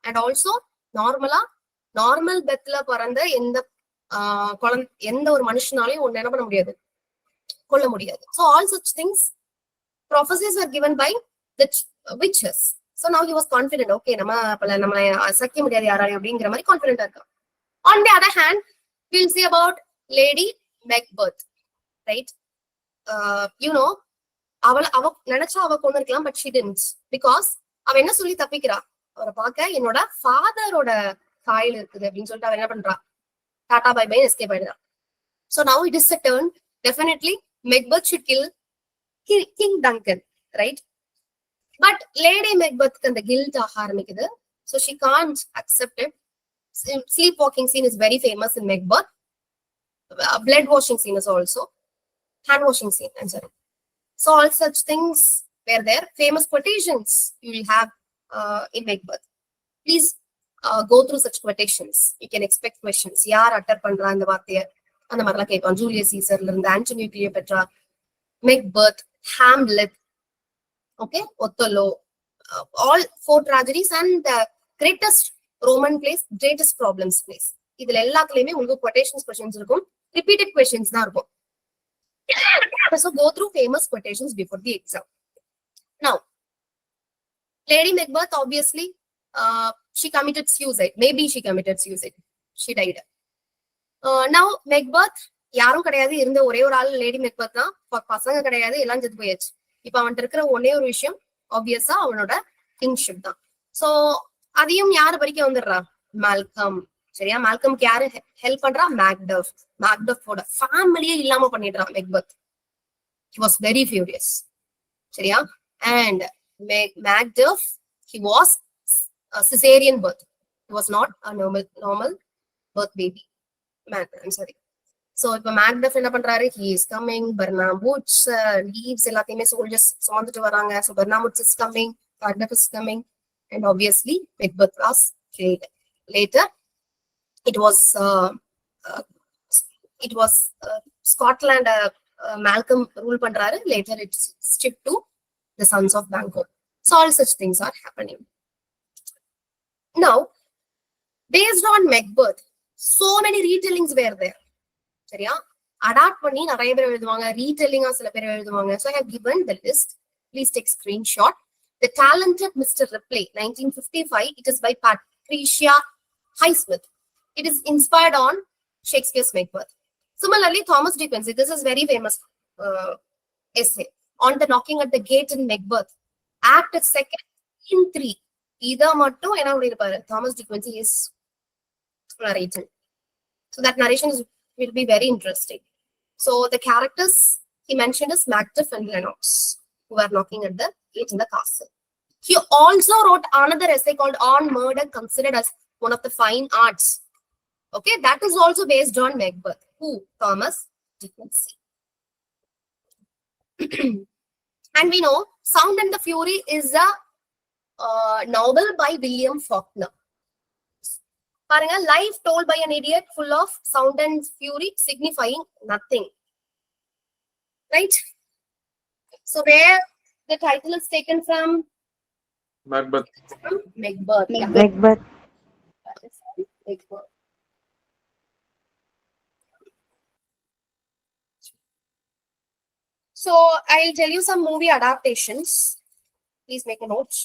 and also normal பெத்ல பிறந்த எந்த ஒரு மனுஷனாலையும் ஒண்ணு என்ன பண்ண முடியாது, கொல்ல முடியாது. So all such things, prophecies were given by the witches. So now he was confident. Okay, நம்ம அசைக்க முடியாது யாராலையும் அப்படிங்கிற மாதிரி கான்பிடென்டா இருக்கான். On the other hand, we'll see about Lady Macbeth, right? அவ நினைச்சா அவ கொண்டு இருக்கலாம், but she didn't, because அவ என்ன சொல்லி தப்பிக்கிறா, அவரை பார்க்க என்னோட ஃபாதரோட காயில் இருக்குது அப்படின்னு சொல்லிட்டு அவ என்ன பண்றா, டாடா பை பை எஸ்கேப் ஆயிடுறா. So now it is a turn. Definitely Macbeth should kill King Duncan, right? But Lady Macbeth the guilt ஆரம்பிக்குது. So she can't accept it. Sleepwalking scene is very famous in Macbeth. Blood washing scene is also. Hand washing scene, I'm sorry. So all such things were there. Famous quotations you will have in Macbeth. Please go through such quotations. You can expect questions. Yaar utter pandra and the vaarthaiya and the marla kepan. Julius Caesar and Antony Cleopatra, Macbeth, Hamlet, okay, Othello, all 4 tragedies and the greatest Roman plays, greatest problems plays. இதுல எல்லாத்துலயுமே உங்களுக்கு quotations questions இருக்கும், repeated questions தான் இருக்கும். So go through famous quotations before the exam. Now, Lady Macbeth, obviously, she committed suicide. Maybe she committed suicide. She died. Now, Macbeth, யாரும் கிடையாது, இருந்த ஒரே ஒரு ஆள் லேடி மெக்பத் தான். பசங்க கிடையாது, எல்லாம் செத்து போயாச்சு. இப்ப அவன்கிட்ட இருக்கிற ஒன்னே ஒரு விஷயம், ஆப்வியஸா அவனோட கிங்ஷிப் தான். சோ அதையும் யாரு படிக்க வந்துடுறா, மால்கம். சரியா, மால்கம்க்கு யாரு ஹெல்ப் பண்றா, மேக்டஃபோட ஃபேமிலியே இல்லாம பண்ணிடுறான் Macbeth. He was very furious. சரியா, and Macduff, he was a cesarean birth. He was not a normal birth baby man. I'm sorry. So இப்ப Macduff என்ன பண்றாரு, he is coming. Burnham Woods leaves எல்லாத்தையுமே soldiers சுமந்துட்டு வராங்க. So Burnham Woods is coming, Macduff is coming, and obviously Macbeth was killed. Later it was Scotland, Malcolm rule பண்றாரு. Later it's shipped to the sons of Bangor. So all such things are happening. Now, based on Macbeth, so many retellings were there. சரியா, adapt பண்ணி நிறைய பேர் எழுதுவாங்க, ரீடெல்லிங்கா சில பேர் எழுதுவாங்க. So I have given the list. Please take screenshot. The Talented Mr. Ripley, 1955. It is by Patricia Highsmith. It is inspired on Shakespeare's Macbeth. Similarly, Thomas Dickens, this is very famous essay on the knocking at the gate in Macbeth. Act 2, Scene 3. இத மட்டும் என்ன பண்ணிருப்பாரு, Thomas Dickens is narrating. So that narration will be very interesting. So the characters he mentioned is Macduff and Lennox, who are knocking at the gate in the castle. He also wrote another essay called On Murder, considered as one of the fine arts. Okay, that is also based on Macbeth. Who? Thomas Dickens. And we know Sound and the Fury is a novel by William Faulkner. பாருங்க, life told by an idiot, full of sound and fury, signifying nothing. Right? So where the title is taken from? Macbeth. Macbeth. Yeah. Macbeth. Macbeth. So I'll tell you some movie adaptations. Please make a note.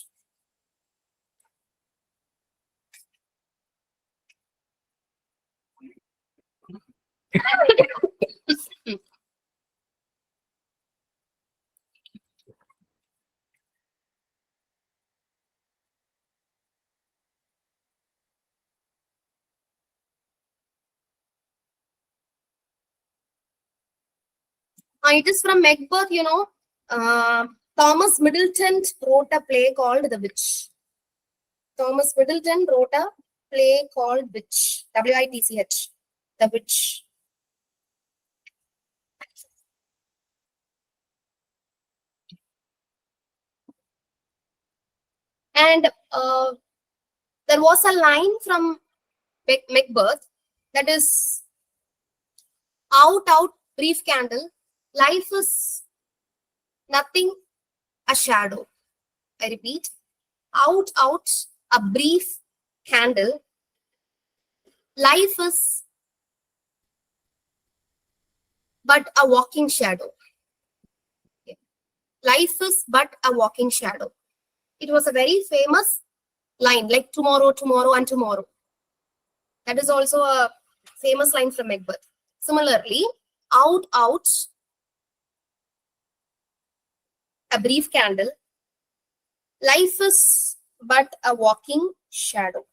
It is from Macbeth, you know. Thomas Middleton wrote a play called The Witch. Thomas Middleton wrote a play called Witch. W-I-T-C-H. The Witch. And there was a line from Macbeth that is, out, brief candle, life is nothing, a shadow. I repeat, out, a brief candle. Life is but a walking shadow. Life is but a walking shadow. It was a very famous line, like tomorrow, tomorrow, and tomorrow. That is also a famous line from Macbeth. Similarly, out, out, a brief candle. Life is but a walking shadow.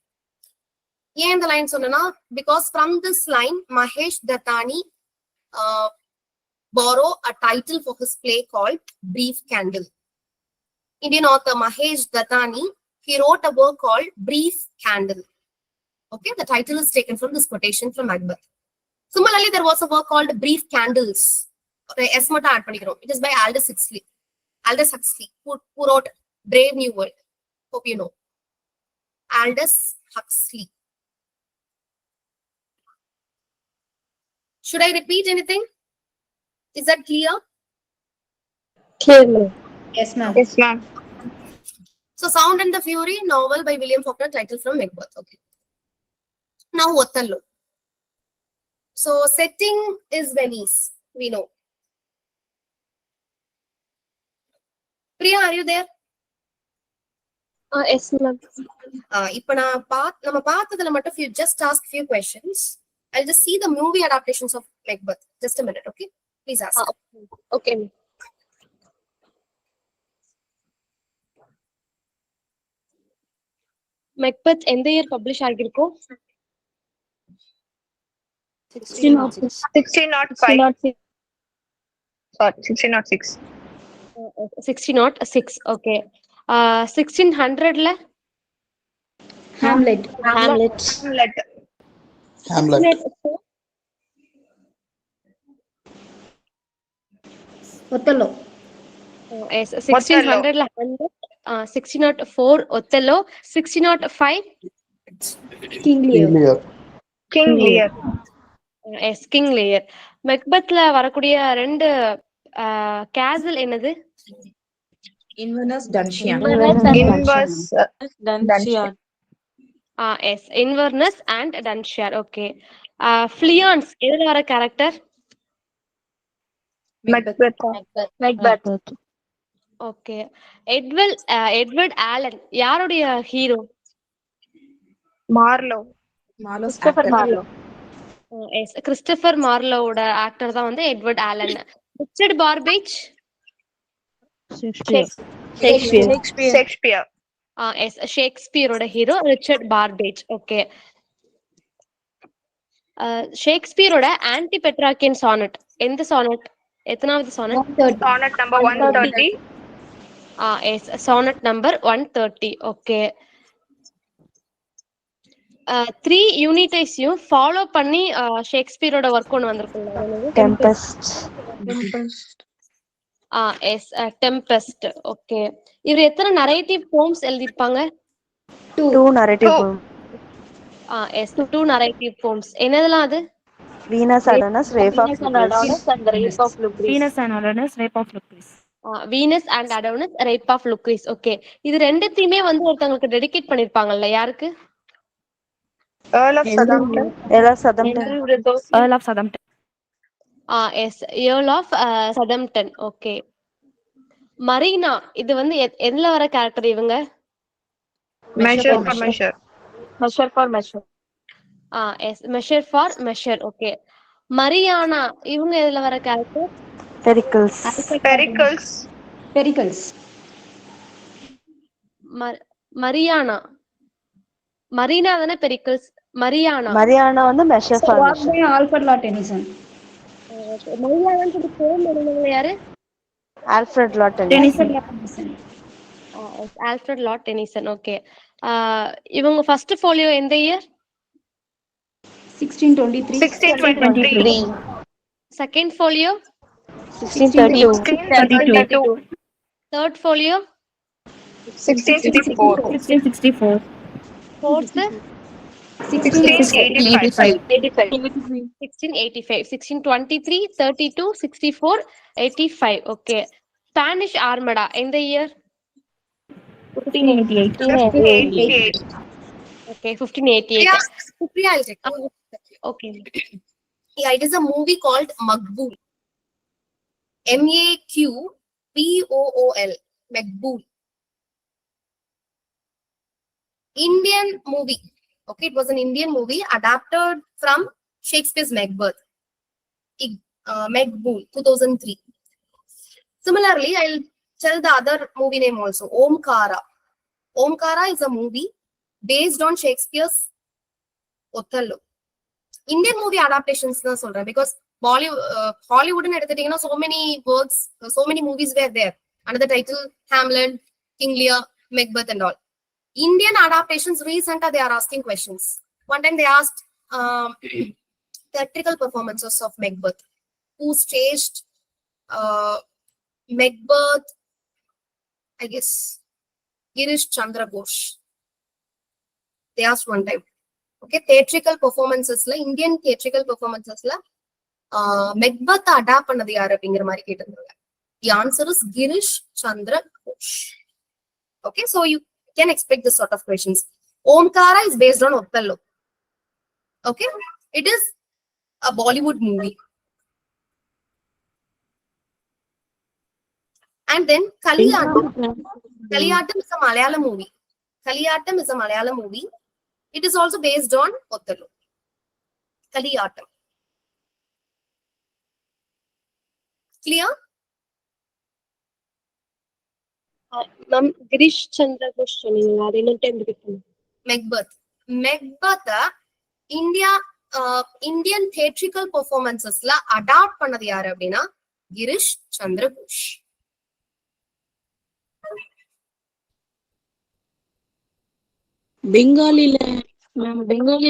ஏன் இந்த line சொன்னா, because from this line, Mahesh Dattani borrow a title for his play called Brief Candle. Indian author Mahesh Dattani, he wrote a work called Brief Candle. Okay, the title is taken from this quotation from Macbeth. Similarly, there was a work called Brief Candles. It is by Aldous Huxley. Aldous Huxley, who wrote Brave New World. Hope you know. Aldous Huxley. Should I repeat anything? Is that clear? Clear, ma'am. Yes, ma'am. Yes, ma'am. So, Sound and the Fury, novel by William Faulkner, title from Macbeth. Okay. Now, Othello. So, setting is Venice. We know. Priya, are you there? Yes, ma'am. இப்ப நம்ம பார்த்ததுல மட்டும் few just ask few questions. I'll just see the movie adaptations of Macbeth. Just a minute, okay? Please ask. Okay. Macbeth எந்த year publish ஆகிருக்கும்? 1606. 1605. 1606. 1606. Okay. 1600ல Hamlet. Othello. Yes, 1600ல Hamlet. 1604 Othello. 1605 King Lear. Yes, King Lear. Macbethல வரக்கூடிய ரெண்டு castle என்னது? Inverness, Dunshire. Yes, Inverness and Dunshire. Okay. Fleance எதுல வர கேரக்டர்? Macbeth. Okay. Edward Alleyn யாருடைய hero? Marlowe's actor. Yes, Christopher மார்லோவோட actor தான் வந்து Edward Alleyn. Richard Burbage Shakespeare. Yes ஷேக்ஸ்பியரோட ஹீரோ ரிச்சர்ட் பார்பேஜ். ஓகே. ஷேக்ஸ்பியரோட ஆன்டி பெட்ராக்கியன் சானட் எந்த சானட்? எத்தனாவது sonnet? Sonnet number 130. Yes sonnet number 130. Okay. 3 யூனிட்டையும் follow பண்ணி ஷேக்ஸ்பியரோட ஒர்க் ஒன்று வந்திருக்குல்ல, டெம்பெஸ்ட். Yes Tempest. ஓகே. இவர் எத்தனை நரேட்டிவ் போம்ஸ் எழுதிருப்பாங்க? 2 narrative poems. Yes 2 narrative poems. என்னதெல்லாம் அது? Venus Adonis, Rape of Lucrece. Venus and Adonis, Rape of Lucrece. Venus and Adonis, Rape of Lucrece. Okay. இது ரெண்டுத்தையுமே வந்து ஒருத்தங்களுக்கு டெடிகேட் பண்ணிருப்பாங்கல்ல, யாருக்கு? Earl of Southampton. Earl of Southampton. Earl of Southampton. Yes Earl of Southampton. Okay. Marina இது வந்து எதுல வர character இவங்க? Measure for measure. Yes Measure for measure. Okay. Mariana இவங்க எதுல வர கேரக்டர்? Pericles. மரியானா மரீனா தானே பெரிக்கல்ஸ். மரியானா வந்து Measure for measure. Alfred Lord Tennyson. மரியானான்னு சொல்லி போம் எழுதுனவங்க யாரு? Alfred Lord Tennyson. Alfred Lord Tennyson. Okay. இவங்க ஃபர்ஸ்ட் ஃபோலியோ எந்த year? 1623. Second folio 1632. Third folio 1664. 1664. Fourth 1685. 1685. 1623 32 64 85. Okay. Spanish armada எந்த year? 1588. 1588. Okay, 1588. Yeah, Supriya, I'll take it. Okay. Yeah, it is a movie called Maqbool. Maqpool. Maqbool. Indian movie. Okay, it was an Indian movie adapted from Shakespeare's Macbeth. Maqbool, 2003. Similarly, I'll tell the other movie name also, Omkara. Omkara is a movie based on Shakespeare's Othello. Indian movie adaptations தான் சொல்றேன் because Hollywood எடுத்துட்டீங்கன்னா so many works, so many movies were there under the title Hamlet, King Lear, Macbeth and all. Indian adaptations recent they are asking questions. One time they asked theatrical performances of Macbeth. Who staged Macbeth? I guess Girish Chandra Ghosh. They asked one time. Okay, theatrical performances la Indian theatrical performances la Macbeth adapt பண்ணது யாரு அப்படிங்கிற மாதிரி கேட்டிருந்தாங்க. The answer is Girish Chandra Ghosh. Okay, so you can expect this sort of questions. Omkara is based on Othello. Okay, it is a Bollywood movie. And then Kaliyattam. Kaliyattam is a Malayalam movie. Kaliyattam is a Malayalam movie. It is also based on Othello. Kaliyattam. Clear? Ma'am, Girish Chandra Ghosh சொன்னீங்களா? அது என்ன time இருக்கு? Macbeth. Macbeth Indian theatrical performances la adapt பண்ணது யாரு அப்படின்னா Girish Chandra Ghosh. பெங்காலில Bengali.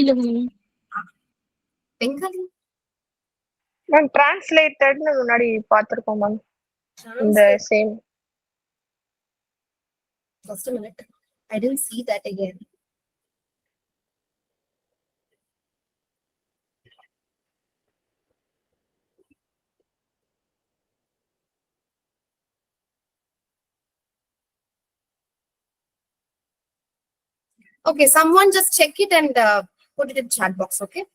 Ma'am டிரான்ஸ்லேட்டட்னு முன்னாடி பார்த்திருக்கோம் மேம் இந்த same. Just a minute. I didn't see that again. Okay, someone just check it and put it in chat box. Okay,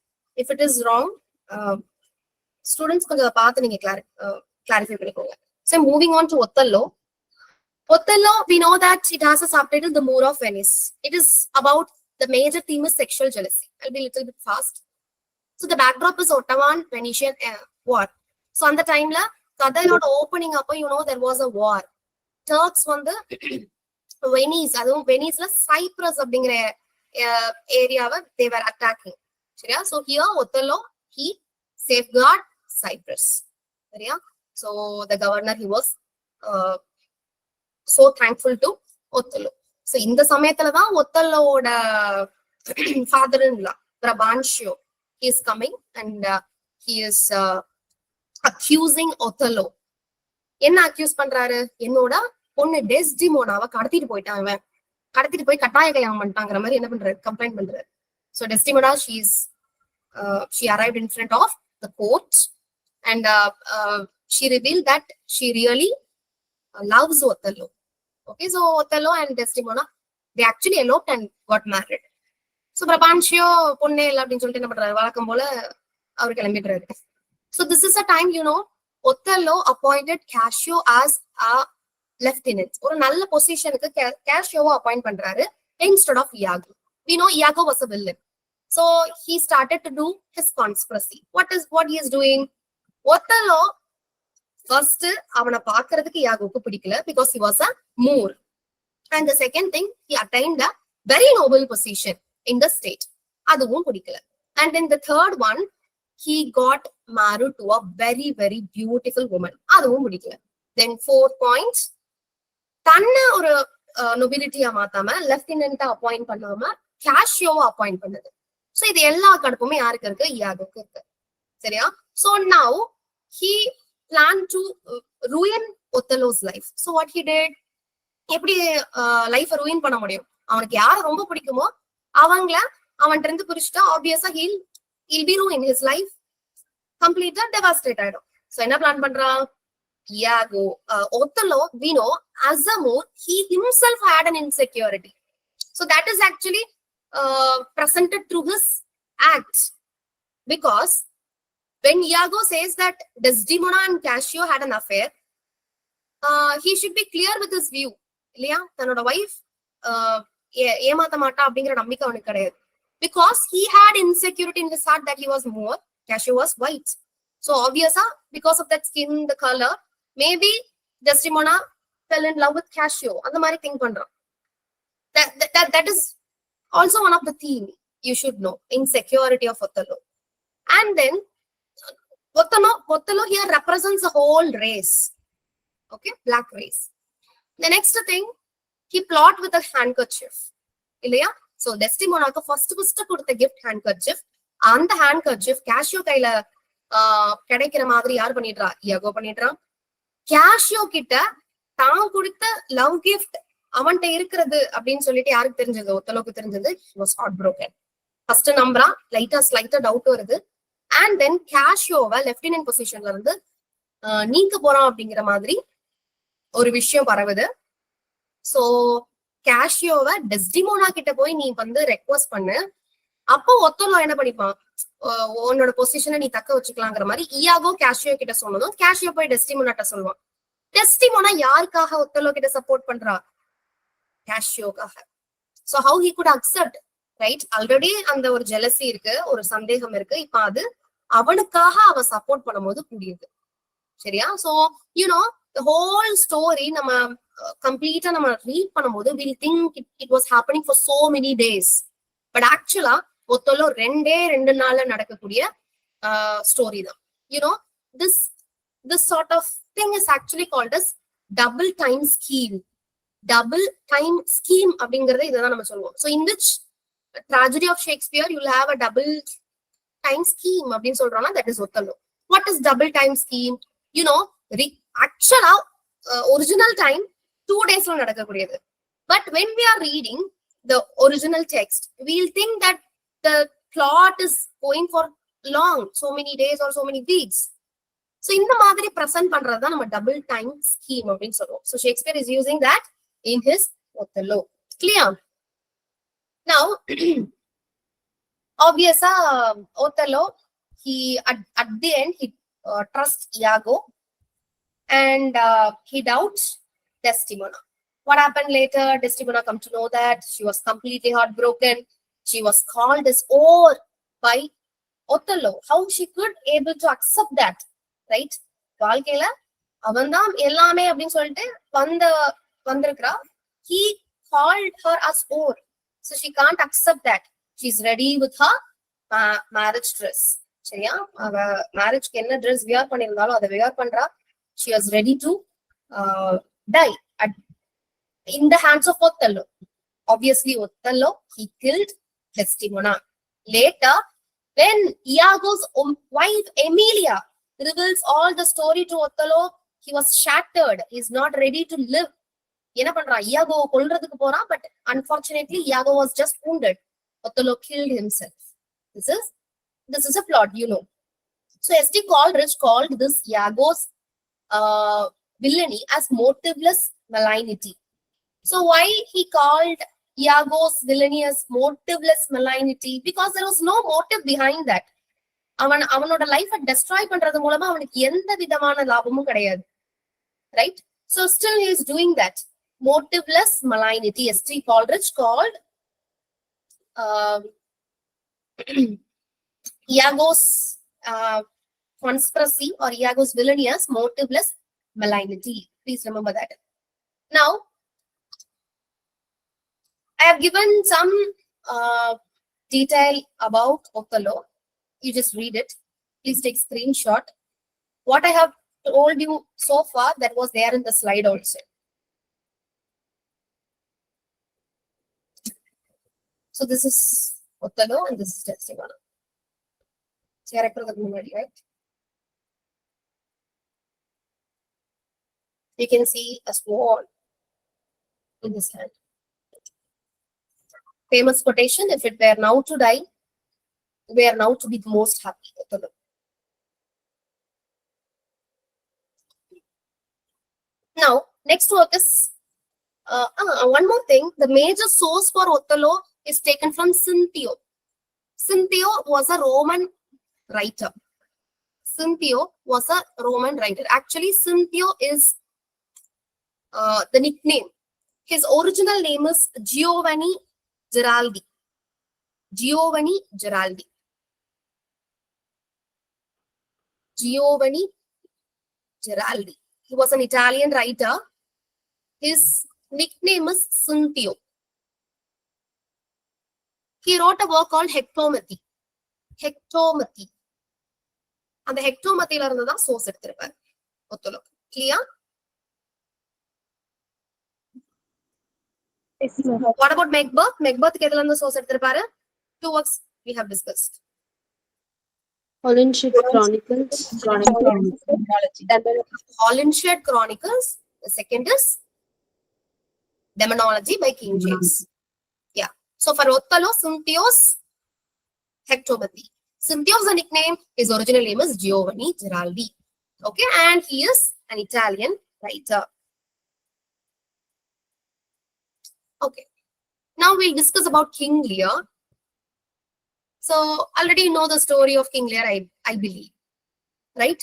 if it is wrong, students கொஞ்சம் பார்த்து நீங்க clarify பண்ணிக்கோங்க. So moving on to Othello. Othello, we know that it has a subtitle, The Moor of Venice. It is about the major theme is sexual jealousy. I'll be a little bit fast. So the backdrop is Ottoman Venetian war. So on the time la, Kadaiyoda opening up, there was a war. Turks on the Venice, Venice la Cyprus அப்படிங்கிற ஏரியாவை they were attacking. சரியா? So here Othello, he safeguard Cyprus. சரியா? So the governor, he was so thankful to Othello. So இந்த சமயத்துல தான் Othelloட father-in-law Brabantio, he is coming and he is accusing Othello. என்ன accuse பண்றாரு? என்னோட பொண்ணு டெஸ்டிமோனாவை கடத்திட்டு போயிட்டான், அவன் கடத்திட்டு போய் கட்டாய கல்யாணம் பண்ணிட்டாங்கிற மாதிரி என்ன பண்றாரு? கம்ப்ளைண்ட் பண்றாரு. So Desdemona, she arrived in front of the court and she revealed that she really loves Othello. Okay, so Othello and Desdemona, they actually eloped and got married. So Brabantio பொண்ணே இல்ல அப்படின்னு சொல்லிட்டு என்ன பண்றாரு? வழக்கம் போல அவரு கிளம்பிடுறாரு. So this is a time, Othello appointed Cassio as a lieutenant. ஒரு நல்ல பொசிஷனுக்கு Cassio-வை அப்பாயிண்ட் பண்றாரு instead of Iago. We know Iago was a villain. So he started to do his conspiracy. What he is doing? Othello first அவனை பாக்குறதுக்கு Iago-க்கு பிடிக்கல because he was a Moor. And the second thing, he attained a very noble position in the state. அதுவும் பிடிக்கல. And then the third one, he got married to a very, very beautiful woman. அதுவும் பிடிக்கல. Then fourth point, தன்னை ஒரு நொபிலிட்டியா மாத்தாம லெப்டினன்ட்டா appoint பண்ணாம Cassio-வை appoint பண்ணது. So இது எல்லா கடுப்புமே யாருக்கு இருக்கு? Iago-க்கு இருக்கு. சரியா? So now he planned to ruin Othello's life. So what he did, எப்படி லைஃபை ரூயின் பண்ண முடியும்? அவனுக்கு யார ரொம்ப பிடிக்குமோ அவங்கள அவன்கிட்ட இருந்து பிரிச்சுட்டா ஆப்வியஸா he'll be ruined. His life completely devastated ஆயிடும். So என்ன பிளான் பண்றான்? Iago, Othello, we know, as a Moor, he himself had an insecurity. So that is actually presented through his act. Because when Iago says that Desdemona and Cassio had an affair, he should be clear with his view. இல்லையா தன்னோட wife ஏமாத்த மாட்டா அப்படிங்கிற நம்பிக்கை அவனுக்கு கிடையாது. Because he had insecurity in his heart that he was Moor, Cassio was white. So obviously, because of that skin, the color, maybe Desdemona fell in love with Cassio. அந்த மாதிரி think பண்றான். That is also one of the theme you should know, insecurity of Othello. And then Othello here represents a whole race. Okay, black race. The next thing, he plot with a handkerchief. இல்லையா? So Desdemonaக்கு first கொடுத்த gift handkerchief. அந்த handkerchief Cassio கையில கிடைக்கிற மாதிரி யார் பண்ணிடுறா? Iago பண்ணிடுறான். Cassio கிட்ட தான் கொடுத்த love gift அவன்கிட்ட இருக்கிறது அப்படின்னு சொல்லிட்டு யாருக்கு தெரிஞ்சது? ஒத்தலோக்கு தெரிஞ்சது. He was heartbroken. First நம்புறான், ஸ்லைட்டா டவுட் வருது. And then Cassioவை லெப்டினன்ட் பொசிஷன்ல இருந்து நீக்க போறான் அப்படிங்கிற மாதிரி ஒரு விஷயம் பரவுது. சோ Cassioவை Desdemona கிட்ட போய் நீ வந்து ரெக்வெஸ்ட் பண்ணு. அப்போ ஒத்தலோ என்ன பண்ணிப்பான்? உன்னோட பொசிஷனை நீ தக்க வச்சுக்கலாங்கிற மாதிரி Iago Cassio கிட்ட சொன்னதும் Cassio போய் Desdemonaட்ட சொல்லுவான். Desdemona யாருக்காக ஒத்தலோ கிட்ட சப்போர்ட் பண்றா? Cassioக்காக. So how he could accept, right? Already அந்த ஒரு jealousy இருக்கு, ஒரு சந்தேகம் இருக்கு. இப்ப அது அவனுக்காக அவ சப்போர்ட் பண்ணும்போது கூடியது. சரியா? So you know the whole story நம்ம கம்ப்ளீட்டா நம்ம ரீட் பண்ணும்போது we'll think it was happening for so many days. But actually ஒத்தலோ ரெண்டு நாள்ல நடக்கக்கூடிய ஸ்டோரி தான். You know, this sort of thing is actually called as double time scheme. Double time scheme அப்படிங்கறத இததான் நம்ம சொல்லுவோம். So in which tragedy of Shakespeare you'll have a double time scheme அப்படின்னு சொல்றோம்னா that is Othello. What is double time scheme? You know, actually original time 2 daysல நடக்கக்கூடியது. But when we are reading the original text, we'll think that the plot is going for long, so many days or so many weeks. So இந்த மாதிரி present பண்றதுதான் நம்ம double time scheme அப்படின்னு சொல்லுவோம். So Shakespeare is using that in his Othello. Clear? Now, obviously, Othello, he at the end he trusts Iago, and he doubts Desdemona. What happened later? Desdemona come to know that she was completely heartbroken. She was called as whore by Othello. How she could able to accept that, right? வாழ்க்கையில அவன்தான் எல்லாமே அப்படின்னு சொல்லிட்டு வந்திருக்கிறா. He called her as whore. So she can't accept that. She's ready with her marriage dress. சரியா? அவ மேரேஜ்க்கு என்ன dress wear பண்ணிருந்தாலும் அதை வியர் பண்றா. She was ready to die in the hands of Othello. Obviously, Othello, he killed Desdemona. Later, when Iago's wife Emilia reveals all the story to Othello, he was shattered. He's not ready to live. என்ன பண்றான்? Iago கொல்றதுக்கு போறான். But unfortunately, Iago was just wounded. Othello killed himself. This is a plot, you know. So S.T. Coleridge called this Iago's villainy as motiveless malignity. So why he called Iago's villainy as motiveless malignity? Because there was no motive behind that. அவனோட லைஃப destroy பண்றது மூலமா அவனுக்கு எந்த விதமான லாபமும் கிடையாது. Right? So still he is doing that. Motiveless malignity. S.T. Coleridge called Iago's conspiracy or Iago's villainy as motiveless malignity. Please remember that. Now, I have given some detail about Othello. You just read it. Please take screenshot. What I have told you so far, that was there in the slide also. So this is Othello and this is Desdemona. Character of the movie, right? You can see a sword in his hand. Famous quotation: if it were now to die, we are now to be the most happy. Othello. Now, next work is one more thing. The major source for Othello is taken from Scipio. Scipio was a Roman writer. Scipio was a Roman writer. Actually, Scipio is the nickname. His original name is Giovanni Giraldi. Giovanni Giraldi. Giovanni Giraldi. He was an Italian writer. His nickname is Scipio. He wrote a work called Hectomati. Hectomati. அந்த ஹெக்டோமத்தில இருந்து தான் source எடுத்திருப்பார் Othello. Clear? What about Macbeth? Macbeth எதுல இருந்து source எடுத்திருப்பாரு? Two works we have discussed. Holinshed Chronicles. Holinshed Chronicles. The second is Demonology by King James. Yeah. So for Othello, Scipio's Hectomati. Scipio's a nickname. His original name is Giovanni Giraldi. Okay, and he is an Italian writer. Okay. Now we'll discuss about King Lear. So already you know the story of King Lear, I believe, right?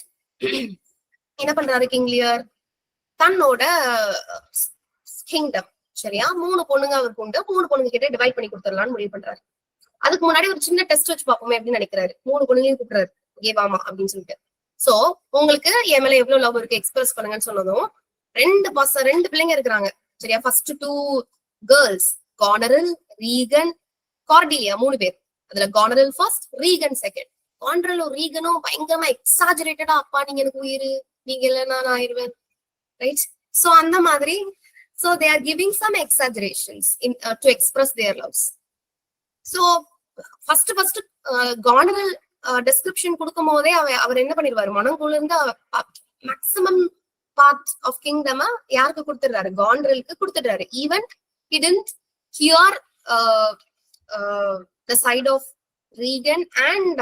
என்ன பண்றாரு King Lear? தன்னோட kingdom, சரியா, 3 பொண்ணுங்க அவருக்கு உண்டு. 3 பொண்ணுங்க கிட்ட divide பண்ணி கொடுத்துடலாம்னு முடிவு பண்றாரு. அதுக்கு முன்னாடி ஒரு சின்ன டெஸ்ட் வச்சு பார்ப்போமே அப்படின்னு நினைக்கிறாரு. 3 பொண்ணுங்களையும் கூப்பிடுறாரு, ஏவாமா அப்படின்னு சொல்லிட்டு. சோ உங்களுக்கு என் மேல எவ்வளவு லவ் இருக்கு எக்ஸ்பிரஸ் பண்ணுங்கன்னு சொன்னதும் 2 பிள்ளைங்க இருக்கிறாங்க, சரியா. ஃபர்ஸ்ட் 2 கேர்ள்ஸ், கானரல், ரீகன், கார்டிலியா, 3 பேர். அதுல கானரல் ஃபர்ஸ்ட், ரீகன் செகண்ட். கானரலும் ரீகனும் பயங்கரமா எக்ஸாஜரேட்டடா, அப்பா நீங்க எனக்கு உயிர், நீங்க இல்லைன்னா நான் ஆயிடுவேன், ரைட்? சோ அந்த மாதிரி, so they are giving some exaggerations to express their loves. So first Goneril description கொடுக்கும் போதே அவர் என்ன பண்ணிடுவாரு, மனங்குளிர்ந்து மேக்சிமம் பார்ட் ஆஃப் கிங்டம் யாருக்கு கொடுத்துடுறாரு, கானரலுக்கு கொடுத்துடுறாரு. Even he didn't hear the side of Regan and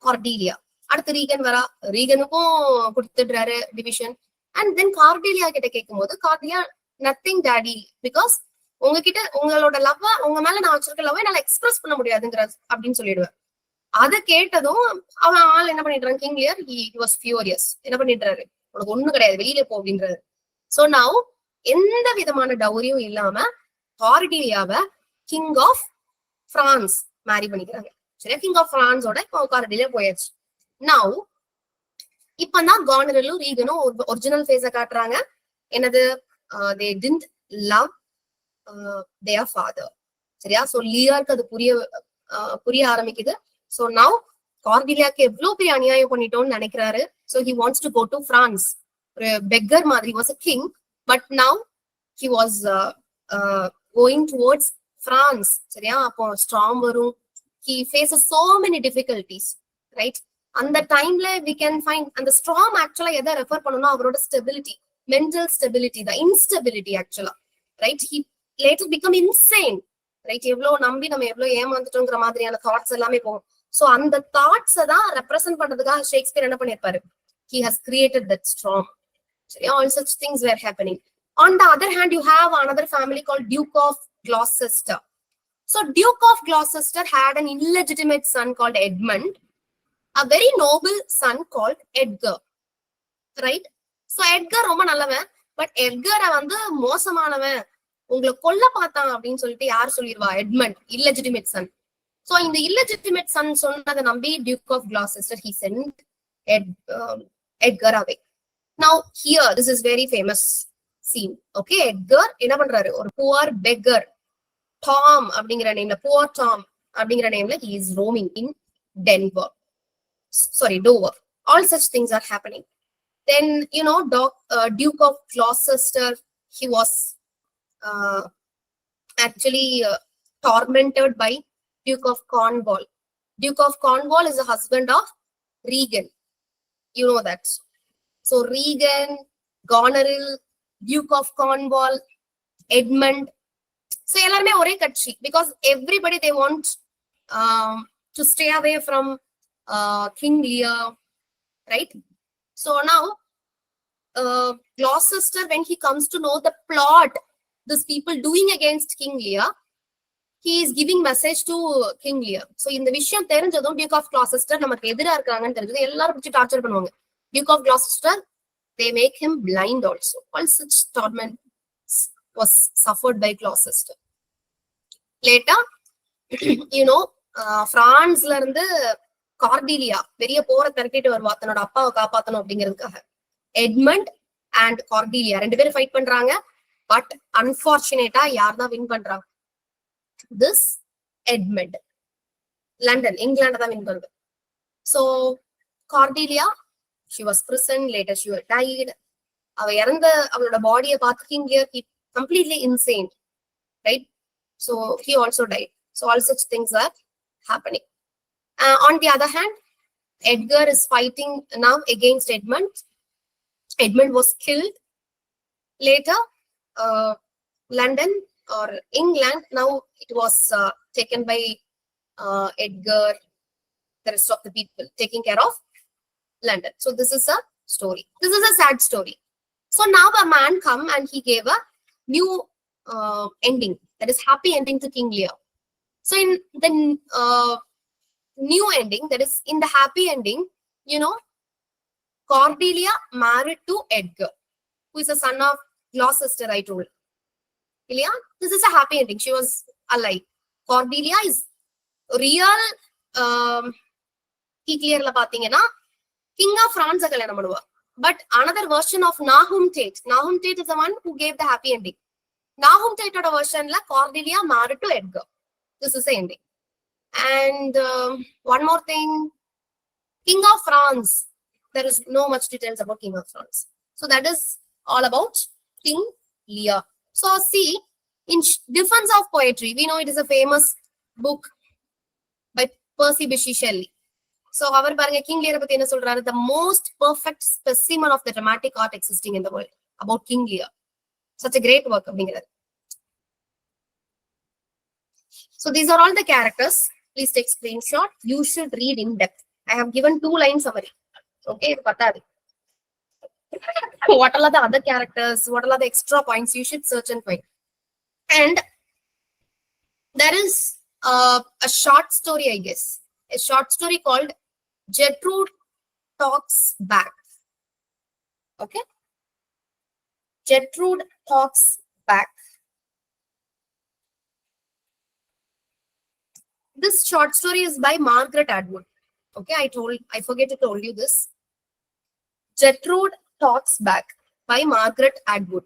Cordelia. அடுத்து ரீகன் வரா, ரீகனுக்கும் கொடுத்துடுறாரு டிவிஷன். அண்ட் தென் கார்டேலியா கிட்ட கேட்கும் போது, கார்டேலியா நத்திங் டாடி, பிகாஸ் உங்ககிட்ட உங்களோட லவ்வ, உங்க மேல நான் வச்சிருக்க லவ்வ என்னால எக்ஸ்பிரஸ் பண்ண முடியாதுங்கிற அப்படின்னு சொல்லிடுவேன். அதை கேட்டதும் அவன் ஆள் என்ன பண்ணிடுறான், king Lear, he was furious. என்ன பண்ணிடுறாரு, உனக்கு ஒண்ணும் கிடையாது, வெளியில போ அப்படின்றாரு. சோ நவ் எந்த விதமான டவுரியும் இல்லாம கார்டேலியாவை கிங் ஆஃப் பிரான்ஸ் மேரி பண்ணிக்கிறாங்க, சரியா. கிங் ஆஃப் பிரான்ஸோட கார்டேலியா போயாச்சு. நவ் இப்பதான் கானரலும் ரீகனும் ஒரிஜினல் ஃபேஸ காட்டுறாங்க. என்னது, they didn't love their father, சரியா. சோ லியாருக்கு அது புரிய ஆரம்பிக்குது. சோ நவ் கார்டேலியாக்கு எவ்வளவு பெரிய அநியாயம் பண்ணிட்டோம்னு நினைக்கிறாரு. So he wants to go to France. ஒரு பெக்கர் மாதிரி, was a king, but now he was going towards France, சரியா. அப்போ ஸ்டார்ம் வரும், he faces so many difficulties, right? அந்த டைம்ல we can find அந்த ஸ்டார்ம் ஆக்சுவலா எதை ரெஃபர் பண்ணனும், அவரோட ஸ்டெபிலிட்டி, மென்டல் ஸ்டெபிலிட்டி தான், இன்ஸ்டெபிலிட்டி ஆக்சுவலா, right. he later become insane, right. எவ்வளவு நம்பி நம்ம எவ்வளவு ஏமாந்துட்டோங்கிற மாதிரியான தாட்ஸ் எல்லாமே போகும். சோ அந்த தாட்ஸை தான் ரெப்ரசென்ட் பண்றதுக்காக ஷேக்ஸ்பியர் என்ன பண்ணிருப்பாரு, he has created that storm, சரியா. all such things were happening. On the other hand, you have another family called Duke of Gloucester. So Duke of Gloucester had an illegitimate son called Edmund, a very noble son called Edgar, right? So Edgar ரொம்ப நல்லவன், but எட்கரை வந்து மோசமானவன், உங்களை கொல்ல பார்த்தான் அப்படின்னு சொல்லிட்டு யார் சொல்லிடுவா, எட்மண்ட், இல்லெஜிட்டிமேட் சன். சோ இந்த இல்லெஜிட்டிமேட் சன் சொன்னதை நம்பி duke of Gloucester he sent Edgar away. Now here this is very famous scene, okay. Edgar என்ன பண்றாரு, ஒரு poor beggar டாம் அப்படிங்கிற நேம்ல, poor Tom அப்படிங்கிற நேம்ல he is roaming in Dover. All such things are happening. Then you know Duke of Gloucester, he was actually tormented by Duke of Cornwall. Duke of Cornwall is the husband of Regan, you know that. So Regan, Goneril, Duke of Cornwall, Edmund, so எல்லாருமே ஒரே கட்சி, because everybody they want to stay away from King Lear, right? So now Gloucester, when he comes to know the plot these people doing against King Lear, he is giving message to King Lear. So இந்த விஷயம் தெரிஞ்சதும் Duke of Gloucester நமக்கு எதிரா இருக்காங்கன்னு தெரிஞ்சது எல்லாரும் பிடிச்சி torture பண்ணுவாங்க. Duke of Gloucester, they make him blind also. All such torment was suffered by Gloucester. Later, you know, பிரான்ஸ்ல இருந்து கார்டீலியா பெரிய போரை திரட்டிட்டு வருவா தன்னோட அப்பாவை காப்பாத்தணும் அப்படிங்கிறதுக்காக. எட்மண்ட் அண்ட் கார்டீலியா 2 பேரும் ஃபைட் பண்றாங்க. பட் அன்பார்ச்சுனேட்டா யார் தான் வின் பண்றாங்க? This Edmund. லண்டன், இங்கிலாந்து தான் வின் பண்ணுது. So Cordelia, she was prisoned, later she died. அவ இறந்த அவளோட பாடியை பார்த்து King Lear, he completely insane, right? So he also died. So all such things are happening. On the other hand, Edgar is fighting now against Edmund. Edmund was killed. Later, London or England, now it was taken by Edgar, the rest of the people taking care of London. So this is a story. This is a sad story. So now a man come and he gave a new ending, that is happy ending to King Lear. So in the new ending, that is in the happy ending, you know, Cordelia married to Edgar, who is a son of Gloucester, I told. Ilya, this is a happy ending. She was alive. Cordelia is real. Clear la pathina, King of France kalyanam panuva. But another version of Nahum Tate. Nahum Tate is the one who gave the happy ending. Nahum Tate oda version la Cordelia married to Edgar. This is the ending. And one more thing, King of France. There is no much details about King of France. So that is all about King Lear. So see, in Defense of Poetry, we know it is a famous book by Percy Bysshe Shelley. So our King Lear the most perfect specimen of the dramatic art existing in the world, about King Lear. Such a great work. So these are all the characters. Please take screenshot. You should read in depth. I have given 2 line summary. Okay, what are the other characters? What are the extra points? You should search and find. And there is a short story, I guess. A short story called Gertrude Talks Back. Okay? Gertrude Talks Back. This short story is by Margaret Atwood. Okay, I forget to tell you this. Gertrude Talks Back by Margaret Atwood.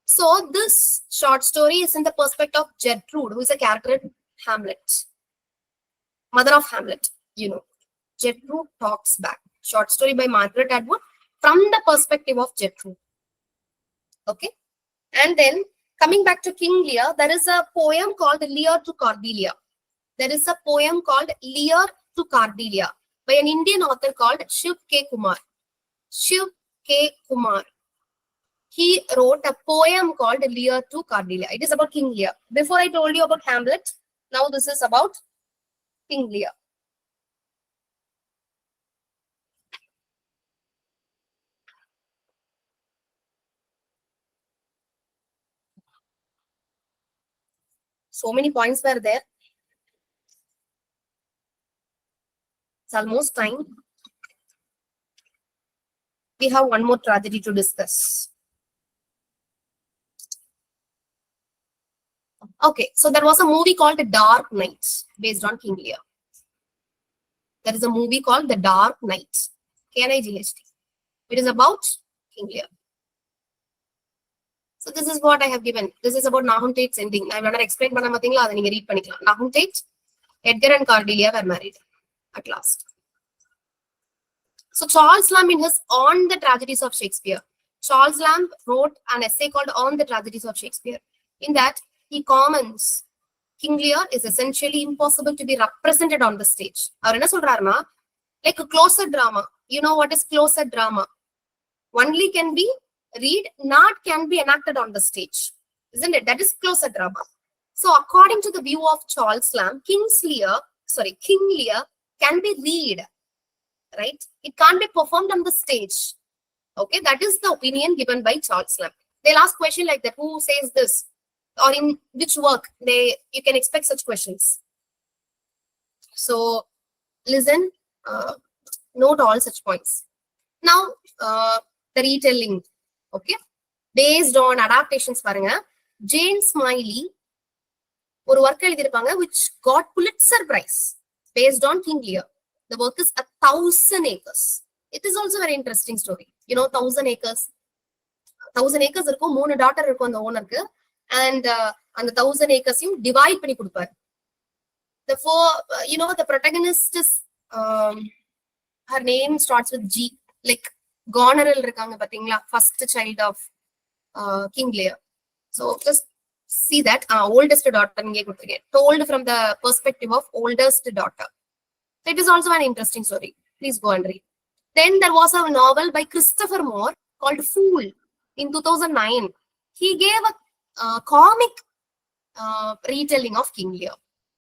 So this short story is in the perspective of Gertrude, who is a character in Hamlet. Mother of Hamlet, you know. Gertrude Talks Back. Short story by Margaret Atwood from the perspective of Gertrude. Okay. And then coming back to King Lear, there is a poem called Lear to Cordelia. There is a poem called Lear to Cordelia by an Indian author called Shiv K. Kumar. Shiv K. Kumar. He wrote a poem called Lear to Cordelia. It is about King Lear. Before I told you about Hamlet, now this is about King Lear. So many points were there. It's almost time. We have one more tragedy to discuss. Okay, so there was a movie called The Dark Knight based on King Lear. There is a movie called The Dark Knight. KNIGHT. It is about King Lear. So this is what I have given. This is about Nahum Tate's ending. I will not explain, but I will read it. Nahum Tate, Edgar and Cordelia were married at last. So Charles Lamb, in his On the Tragedies of Shakespeare, Charles Lamb wrote an essay called On the Tragedies of Shakespeare. In that, he comments, King Lear is essentially impossible to be represented on the stage. Like a closer drama. You know what is closer drama? Only can be read, not can be enacted on the stage. Isn't it? That is closer drama. So according to the view of Charles Lamb, King Lear can be read. Right? It can't be performed on the stage. Okay, that is the opinion given by Charles Lamb. They'll ask question like that, who says this? Or in which work? You can expect such questions. So listen, note all such points. Now, the retelling, okay, based on adaptations பாருங்க. Jane Smiley ஒரு work எழுதிருப்பாங்க which got Pulitzer Prize based on King Lear. The work is 1,000 acres. It is also very interesting story. You know, 1,000 acres. 1,000 acres இருக்கும், 3 daughter இருக்கும் அந்த ஓனருக்கு, and அந்த 1,000 acres-யும் divide பண்ணி கொடுப்பாரு. The you know, the protagonist is, her name starts with G, like Goneril இருக்காங்க பாத்தீங்களா, first child of King Lear. So just see that oldest daughter இங்கே கொடுத்திருக்கேன், told from the perspective of oldest daughter. So it is also an interesting story. Please go and read. Then there was a novel by Christopher Moore called Fool in 2009. He gave a comic retelling of King Lear.